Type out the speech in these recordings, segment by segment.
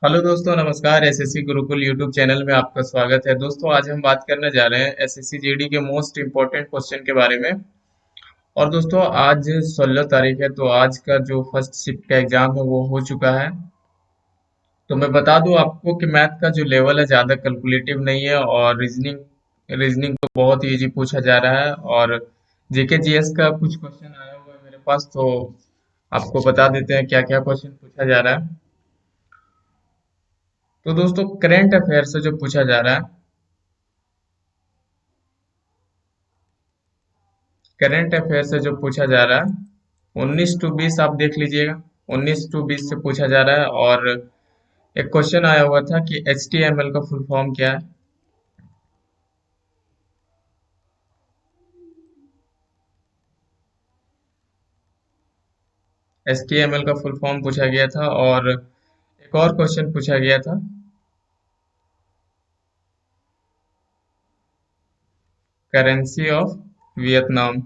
Hello दोस्तों, नमस्कार। SSC Gurukul YouTube channel में आपका स्वागत है। दोस्तों, आज हम बात करने जा रहे हैं एसएससी जीडी के मोस्ट इम्पोर्टेंट क्वेश्चन के बारे में। और दोस्तों, आज 16 तारीख है, तो आज का जो फर्स्ट शिफ्ट का एग्जाम है वो हो चुका है। तो मैं बता दूं आपको कि मैथ का जो लेवल है ज़्यादा कैलकुलेटिव नहीं है, और रीजनिंग रीजनिंग तो बहुत ही इजी पूछा जा रहा है। और जीके जीएस का कुछ क्वेश्चन आया हुआ है मेरे पास, तो आपको बता देते हैं क्या क्या क्वेश्चन पूछा जा रहा है। तो दोस्तों, करंट अफेयर से जो पूछा जा रहा है, करंट अफेयर से जो पूछा जा रहा है 19 टू 20 आप देख लीजिएगा। 19 टू 20 से पूछा जा रहा है। और एक क्वेश्चन आया हुआ था कि HTML का फुल फॉर्म क्या है। HTML का फुल फॉर्म पूछा गया था। और एक और क्वेश्चन पूछा गया था, currency of Vietnam.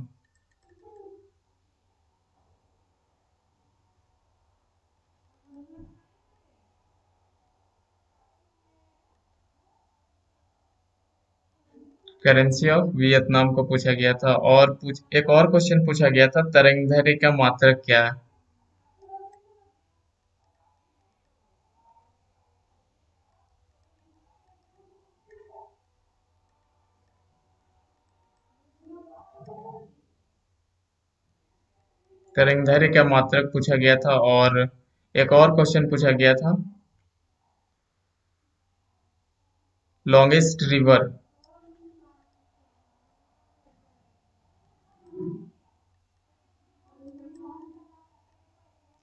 Currency of Vietnam को पूछा गया था। और एक और क्वेश्चन पूछा गया था, तरंगदैर्घ्य का मात्रक क्या है। तरंगदैर्घ्य का मात्रक पूछा गया था। और एक और क्वेश्चन पूछा गया था, लॉन्गेस्ट रिवर।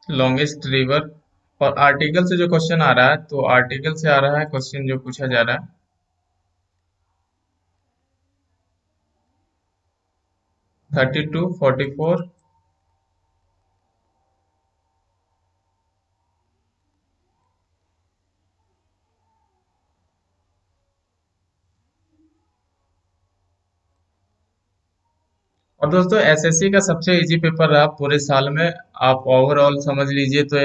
Longest river. और आर्टिकल से जो क्वेश्चन आ रहा है, तो आर्टिकल से आ रहा है क्वेश्चन जो पूछा जा रहा है, 32, 44। और दोस्तों, एसएससी का सबसे इजी पेपर रहा पूरे साल में। आप ओवरऑल समझ लीजिए तो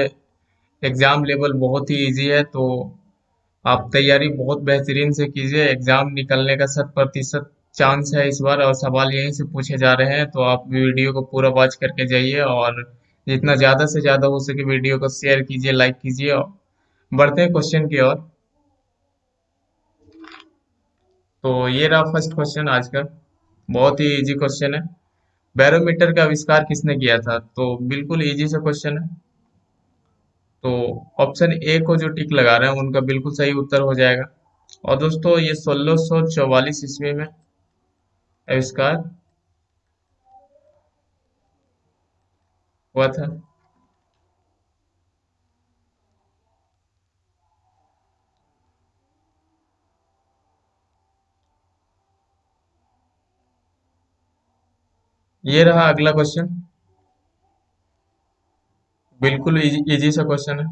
एग्जाम लेवल बहुत ही इजी है। तो आप तैयारी बहुत बेहतरीन से कीजिए। एग्जाम निकलने का 100% चांस है इस बार, और सवाल यहीं से पूछे जा रहे हैं। तो आप वीडियो को पूरा वॉच करके जाइए, और जितना ज़्यादा से ज़्यादा हो सके वीडियो को शेयर कीजिए, लाइक कीजिए। और बढ़ते हैं क्वेश्चन की ओर। तो ये रहा फर्स्ट क्वेश्चन आज का। बहुत ही इजी क्वेश्चन है। बैरोमीटर का आविष्कार किसने किया था। तो बिल्कुल इजी सा क्वेश्चन है। तो ऑप्शन ए को जो टिक लगा रहे हैं उनका बिल्कुल सही उत्तर हो जाएगा। और दोस्तों, ये 1644 ईस्वी में आविष्कार हुआ था। ये रहा अगला क्वेश्चन। बिल्कुल इजी इजी सा क्वेश्चन है।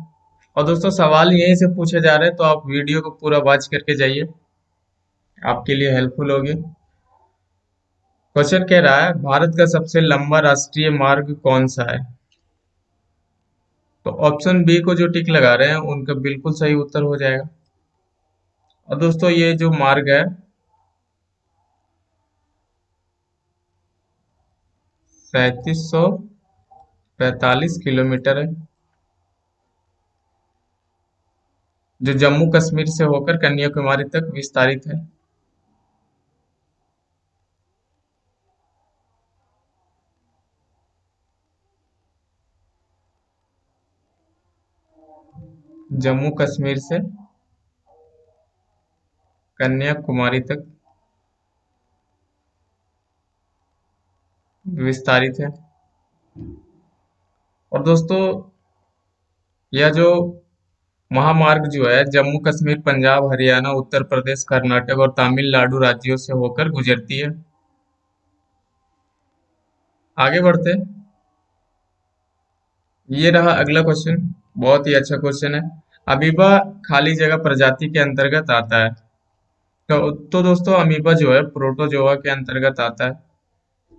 और दोस्तों, सवाल यहीं से पूछे जा रहे हैं, तो आप वीडियो को पूरा वॉच करके जाइए, आपके लिए हेल्पफुल होगी। क्वेश्चन कह रहा है, भारत का सबसे लंबा राष्ट्रीय मार्ग कौन सा है। तो ऑप्शन बी को जो टिक लगा रहे हैं उनका बिल्कुल सही उत्तर हो जाएगा। और दोस्तों, ये जो मार्ग है 3745 किलोमीटर है, जो जम्मू कश्मीर से होकर कन्याकुमारी तक विस्तारित है। जम्मू कश्मीर से कन्याकुमारी तक विस्तारित है। और दोस्तों, यह जो महामार्ग जो है जम्मू कश्मीर, पंजाब, हरियाणा, उत्तर प्रदेश, कर्नाटक और तमिलनाडु राज्यों से होकर गुजरती है। आगे बढ़ते हैं। ये रहा अगला क्वेश्चन। बहुत ही अच्छा क्वेश्चन है। अमीबा खाली जगह प्रजाति के अंतर्गत आता है। तो दोस्तों, अमीबा जो है प्रोटोजोआ के अंतर्गत आता है।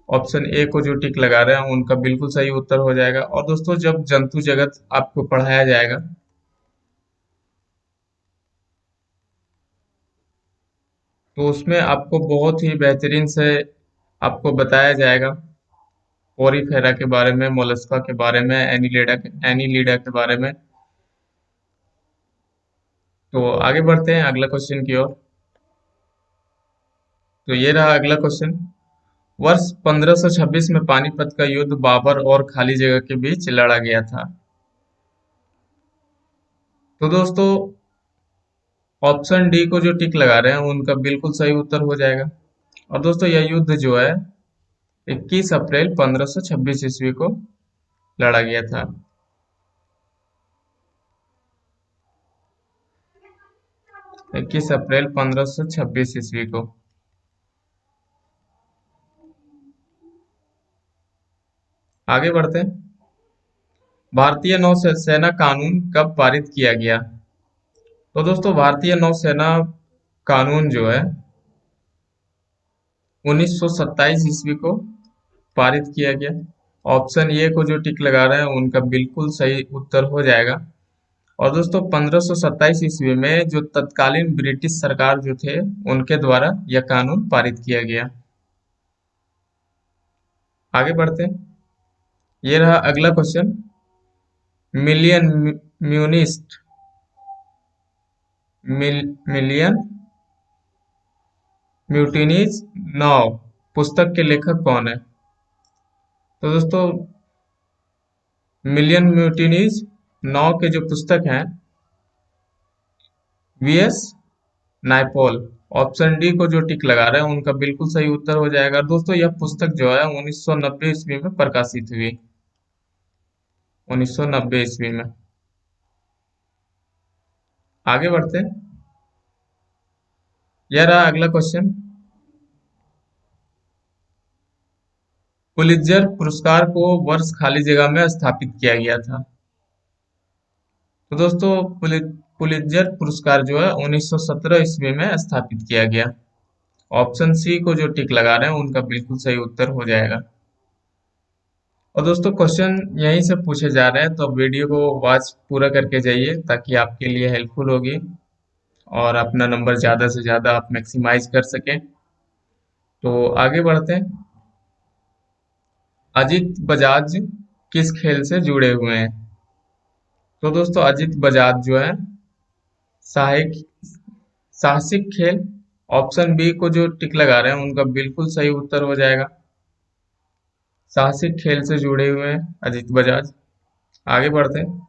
ऑप्शन ए को जो टिक लगा रहे हैं उनका बिल्कुल सही उत्तर हो जाएगा। और दोस्तों, जब जंतु जगत आपको पढ़ाया जाएगा तो उसमें आपको बहुत ही बेहतरीन से आपको बताया जाएगा पोरीफेरा के बारे में, मोलस्का के बारे में, एनीलिडा के बारे में। तो आगे बढ़ते हैं अगला क्वेश्चन की ओर। तो ये रहा अगला क्वेश्चन। वर्ष 1526 में पानीपत का युद्ध बाबर और खाली जगह के बीच लड़ा गया था। तो दोस्तों ऑप्शन डी को जो टिक लगा रहे हैं उनका बिल्कुल सही उत्तर हो जाएगा। और दोस्तों यह युद्ध जो है 21 अप्रैल 1526 ईस्वी को लड़ा गया था। 21 अप्रैल 1526 ईस्वी को। आगे बढ़ते हैं। भारतीय नौसेना कानून कब पारित किया गया? तो दोस्तों भारतीय नौसेना कानून जो है 1927 ईस्वी को पारित किया गया। ऑप्शन ए को जो टिक लगा रहे हैं उनका बिल्कुल सही उत्तर हो जाएगा। और दोस्तों 1527 ईस्वी में जो तत्कालीन ब्रिटिश सरकार जो थे उनके द्वारा यह कानून पारित किया गया। आगे बढ़ते हैं। ये रहा अगला क्वेश्चन। मिलियन म्यूनिस्ट मिलियन म्यूटिनीज नाउ पुस्तक के लेखक कौन है? तो दोस्तों मिलियन म्यूटिनीज नाउ के जो पुस्तक हैं वीएस नायपॉल। ऑप्शन डी को जो टिक लगा रहे हैं उनका बिल्कुल सही उत्तर हो जाएगा। दोस्तों यह पुस्तक जो है 1990 ईस्वी में प्रकाशित हुई। 1990 ईस्वी में। आगे बढ़ते हैं। यह रहा अगला क्वेश्चन। पुलित्जर पुरस्कार को वर्ष खाली जगह में स्थापित किया गया था। तो दोस्तों पुलित्जर पुरस्कार जो है 1917 ईस्वी में स्थापित किया गया। ऑप्शन सी को जो टिक लगा रहे हैं उनका बिल्कुल सही उत्तर हो जाएगा। और दोस्तों क्वेश्चन यहीं से पूछे जा रहे हैं तो वीडियो को वॉच पूरा करके जाइए ताकि आपके लिए हेल्पफुल होगी और अपना नंबर ज़्यादा से ज़्यादा आप मैक्सिमाइज कर सकें। तो आगे बढ़ते हैं। अजित बजाज किस खेल से जुड़े हुए हैं? तो दोस्तों अजित बजाज जो है साहसिक साहसिक खेल। ऑप्शन बी को जो टिक लगा रहे हैं उनका बिल्कुल सही उत्तर हो जाएगा। साहसिक खेल से जुड़े हुए हैं अजित बजाज। आगे बढ़ते हैं।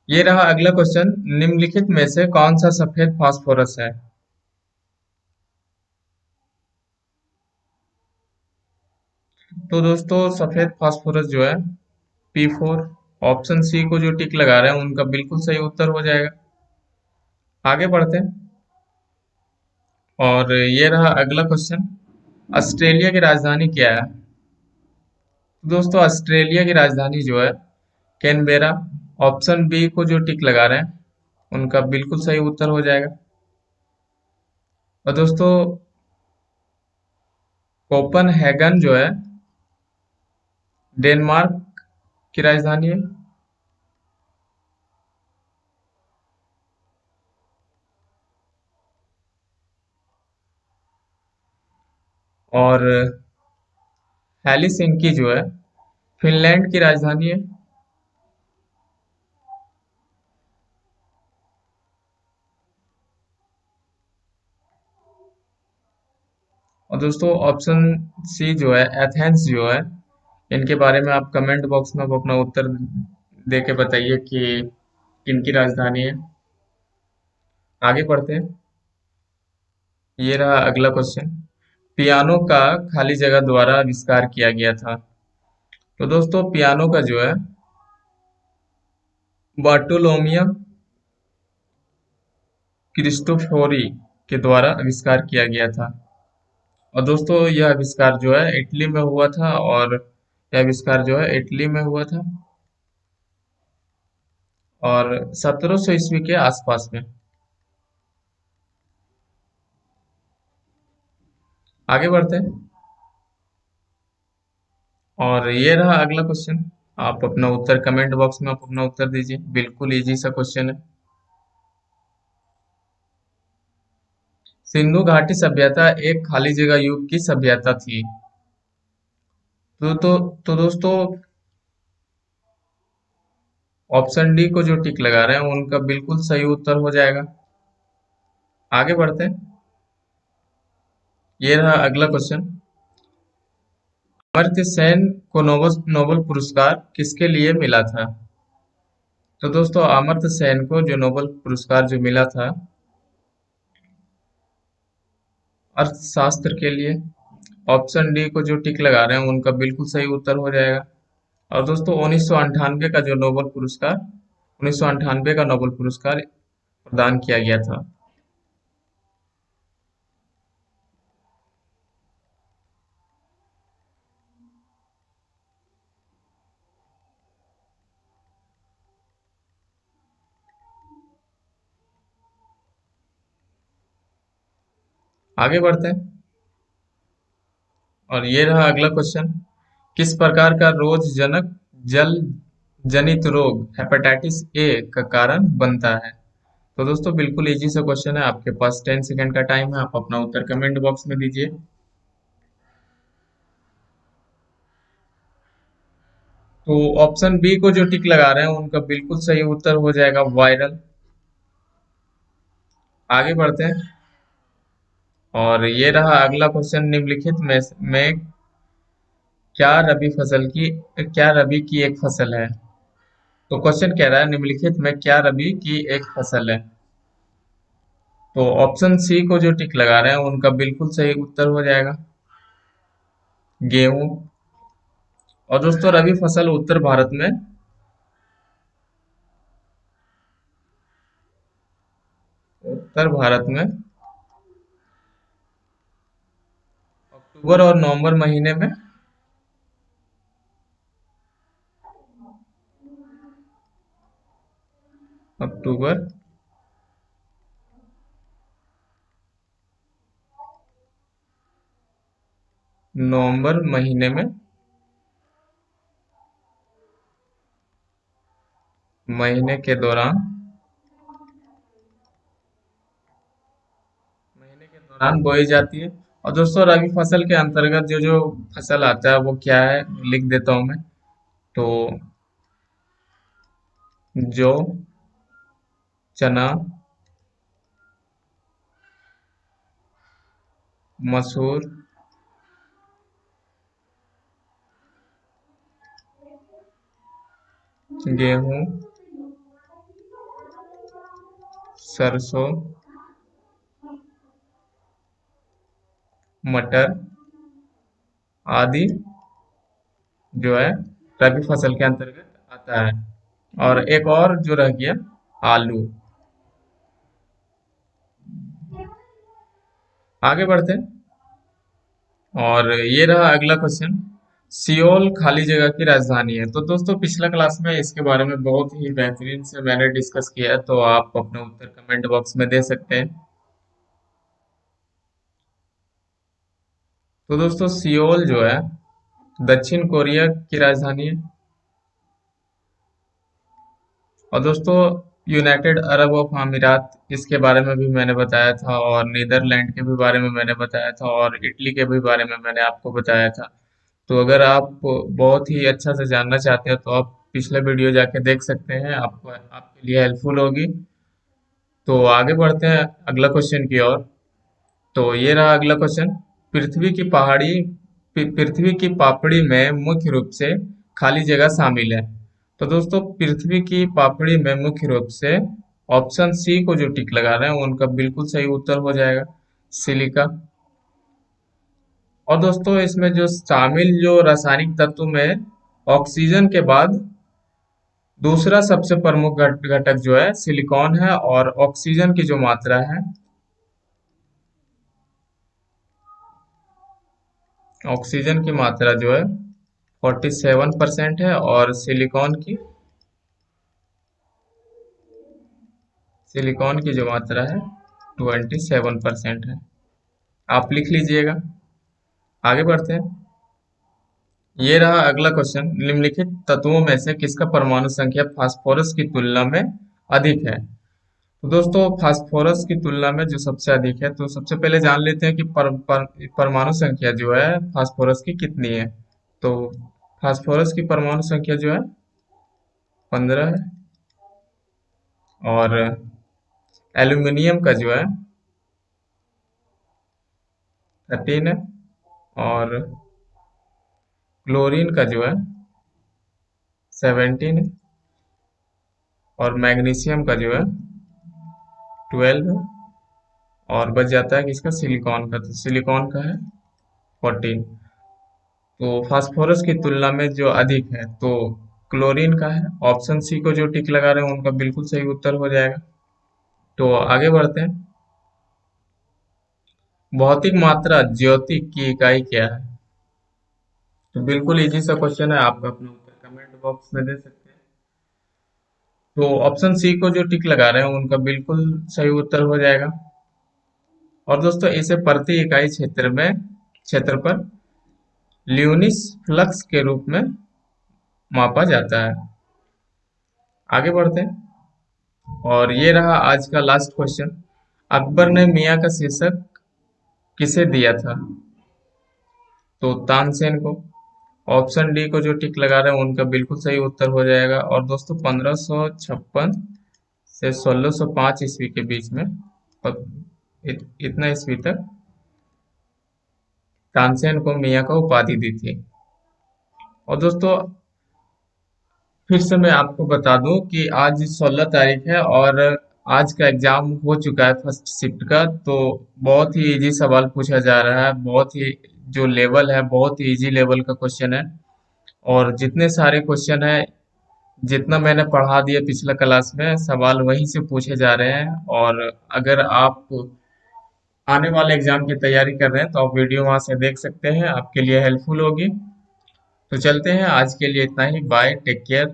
ये रहा अगला क्वेश्चन। निम्नलिखित में से कौन सा सफेद फास्फोरस है? तो दोस्तों सफेद फास्फोरस जो है P4। ऑप्शन सी को जो टिक लगा रहे हैं उनका बिल्कुल सही उत्तर हो जाएगा। आगे बढ़ते हैं। और ये रहा अगला क्वेश्चन। ऑस्ट्रेलिया की राजधानी क्या है? दोस्तों ऑस्ट्रेलिया की राजधानी जो है कैनबेरा। ऑप्शन बी को जो टिक लगा रहे हैं उनका बिल्कुल सही उत्तर हो जाएगा। और दोस्तों कोपनहेगन जो है डेनमार्क की राजधानी है। और हेलिसिंकी जो है फिनलैंड की राजधानी है। और दोस्तों ऑप्शन सी जो है एथेंस जो है इनके बारे में आप कमेंट बॉक्स में अपना उत्तर दे के बताइए कि किनकी राजधानी है। आगे बढ़ते हैं। ये रहा अगला क्वेश्चन। पियानो का खाली जगह द्वारा आविष्कार किया गया था। तो दोस्तों पियानो का जो है बार्टोलोमियो क्रिस्टोफोरी के द्वारा आविष्कार किया गया था। और दोस्तों यह आविष्कार जो है इटली में हुआ था। और यह आविष्कार जो है इटली में हुआ था और 1700 ईस्वी के आसपास में। आगे बढ़ते हैं। और ये रहा अगला क्वेश्चन। आप अपना उत्तर कमेंट बॉक्स में आप अपना उत्तर दीजिए। बिल्कुल इजी सा क्वेश्चन है। सिंधु घाटी सभ्यता एक खाली जगह युग की सभ्यता थी। तो दोस्तों, ऑप्शन डी को जो टिक लगा रहे हैं उनका बिल्कुल सही उत्तर हो जाएगा। आगे बढ़ते हैं। ये रहा अगला क्वेश्चन। अमर्त्य सेन को नोबल नोबेल पुरस्कार किसके लिए मिला था? तो दोस्तों, अमर्त्य सेन को जो नोबेल पुरस्कार जो मिला था अर्थशास्त्र के लिए। ऑप्शन डी को जो टिक लगा रहे हैं उनका बिल्कुल सही उत्तर हो जाएगा। और दोस्तों, 1998 का जो नोबेल पुरस्कार 1998 का नोबेल पुरस्कार प्रदान किया गया था। आगे बढ़ते हैं। और ये रहा अगला क्वेश्चन। किस प्रकार का रोगजनक जल जनित रोग हेपेटाइटिस ए का कारण बनता है? तो दोस्तों, बिल्कुल इजी सा क्वेश्चन है। आपके पास 10 सेकंड का टाइम है, आप अपना उत्तर कमेंट बॉक्स में दीजिए। तो ऑप्शन बी को जो टिक लगा रहे हैं उनका बिल्कुल सही उत्तर हो जाएगा, वायरल। आगे बढ़ते हैं। और ये रहा अगला क्वेश्चन। निम्नलिखित में क्या रबी फसल की क्या रबी की एक फसल है? तो क्वेश्चन कह रहा है निम्नलिखित में क्या रबी की एक फसल है? तो ऑप्शन सी को जो टिक लगा रहे हैं उनका बिल्कुल सही उत्तर हो जाएगा, गेहूं। और दोस्तों, रबी फसल उत्तर भारत में अक्टूबर और नवंबर महीने में अक्टूबर नवंबर महीने के दौरान बोई जाती है। और दोस्तों, रबी फसल के अंतर्गत जो जो फसल आता है वो क्या है, लिख देता हूं मैं। तो जौ, चना, मसूर, गेहूं, सरसों, मटर आदि जो है रबी फसल के अंतर्गत आता है। और एक और जो रह गया, आलू। आगे बढ़ते हैं। और ये रहा अगला क्वेश्चन। सियोल खाली जगह की राजधानी है। तो दोस्तों, पिछला क्लास में इसके बारे में बहुत ही बेहतरीन से मैंने डिस्कस किया है, तो आप अपना उत्तर कमेंट बॉक्स में दे सकते हैं। तो दोस्तों, सियोल जो है दक्षिण कोरिया की राजधानी है। और दोस्तों, यूनाइटेड अरब ऑफ अमीरात, इसके बारे में भी मैंने बताया था, और नीदरलैंड के भी बारे में मैंने बताया था, और इटली के भी बारे में मैंने आपको बताया था। तो अगर आप बहुत ही अच्छा से जानना चाहते हैं तो आप पिछला वीडियो जाके देख सकते हैं, आपको आपके लिए हेल्पफुल होगी। तो आगे बढ़ते हैं अगला क्वेश्चन की ओर। तो ये रहा अगला क्वेश्चन। पृथ्वी की पापड़ी में मुख्य रूप से खाली जगह शामिल है। तो दोस्तों, पृथ्वी की पापड़ी में मुख्य रूप से ऑप्शन सी को जो टिक लगा रहे हैं उनका बिल्कुल सही उत्तर हो जाएगा, सिलिका। और दोस्तों, इसमें जो शामिल जो रासायनिक तत्व में ऑक्सीजन के बाद दूसरा सबसे प्रमुख घटक जो है सिलिकॉन है, और ऑक्सीजन की जो मात्रा है, ऑक्सीजन की मात्रा जो है 47% है, और सिलिकॉन की जो मात्रा है 27% है। आप लिख लीजिएगा। आगे बढ़ते हैं। ये रहा अगला क्वेश्चन। निम्नलिखित तत्वों में से किसका परमाणु संख्या फास्फोरस की तुलना में अधिक है? तो दोस्तों फास्फोरस की तुलना में जो सबसे अधिक है, तो सबसे पहले जान लेते हैं कि परमाणु संख्या जो है फास्फोरस की कितनी है। तो फास्फोरस की परमाणु संख्या जो है 15 है, और एल्यूमिनियम का जो है 13 है, और क्लोरीन का जो है 17 है, और मैग्नीशियम का जो है 12 है, और बच जाता है किसका, सिलिकॉन का। तो सिलिकॉन का है 14। तो फास्फोरस की तुलना में जो अधिक है तो क्लोरीन का है। ऑप्शन सी को जो टिक लगा रहे हैं उनका बिल्कुल सही उत्तर हो जाएगा। तो आगे बढ़ते हैं। भौतिक मात्रा ज्योति की इकाई क्या है? तो बिल्कुल इजी सा क्वेश्चन है, आप अपना उत्तर कमेंट बॉक्स में दे सकते हैं। तो ऑप्शन सी को जो टिक लगा रहे हैं उनका बिल्कुल सही उत्तर हो जाएगा। और दोस्तों इसे प्रति इकाई क्षेत्र पर ल्यूनिस फ्लक्स के रूप में मापा जाता है। आगे बढ़ते हैं। और ये रहा आज का लास्ट क्वेश्चन। अकबर ने मियाँ का शीर्षक किसे दिया था? तो तानसेन को। ऑप्शन डी को जो टिक लगा रहे हैं उनका बिल्कुल सही उत्तर हो जाएगा। और दोस्तों 1556 से 1605 ईस्वी के बीच में, और इतना ईस्वी तक तानसेन को मियाँ का उपाधि दी थी। और दोस्तों फिर से मैं आपको बता दूं कि आज 16 तारीख है और आज का एग्जाम हो चुका है फर्स्ट शिफ्ट का। तो बहुत ही इजी सवाल पूछा जा रहा है, बहुत ही जो लेवल है बहुत ही इजी लेवल का क्वेश्चन है। और जितने सारे क्वेश्चन है, जितना मैंने पढ़ा दिया पिछला क्लास में, सवाल वहीं से पूछे जा रहे हैं। और अगर आप आने वाले एग्जाम की तैयारी कर रहे हैं तो आप वीडियो वहां से देख सकते हैं, आपके लिए हेल्पफुल होगी। तो चलते हैं, आज के लिए इतना ही। Bye, take care.